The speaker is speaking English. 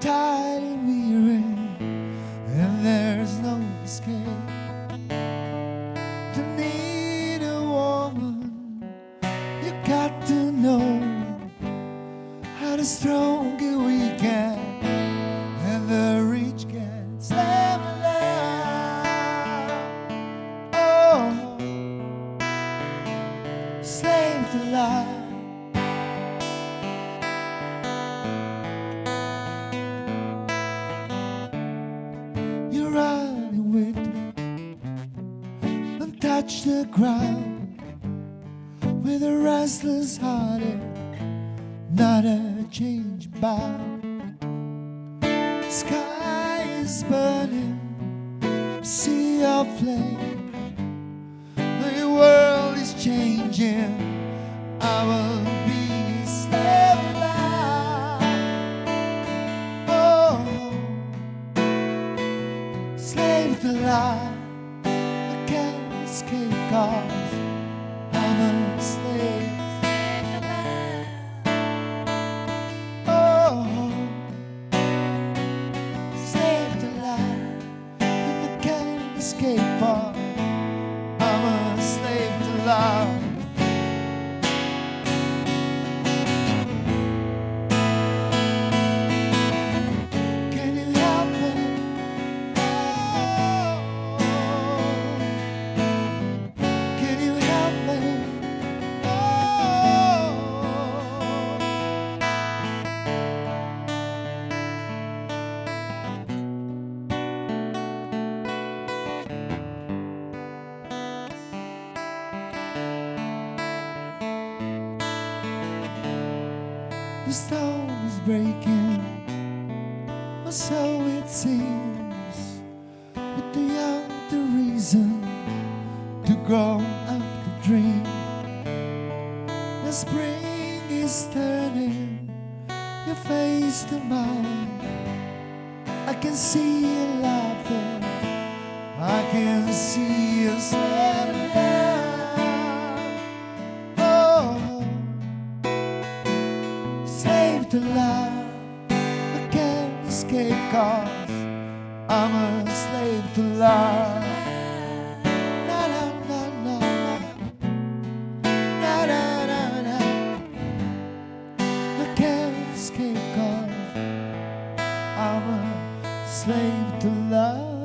tired and weary, and there's no escape. To need a woman, you got to know how the strong get weak and the rich can slave love. Oh, slave to love. You're running with me, don't touch the ground with a restless heart and not a change bound. Sky is burning, sea of flame, the world is changing, I will be a slave now. Oh, slave to love, I can't escape 'cause I'm a slave. Oh, slave to love, and I can't escape 'cause I'm a slave to love. Can you help me? Can you help me? The storm is breaking, or so it seems, with the young to reason, to grow up to dream. The spring is turning your face to mine. I can see you laughing, I can see you smiling. Oh, slave to love, I can't escape 'cause I'm a slave to love. Na na na na na na na na. I can't escape 'cause I'm a slave to love.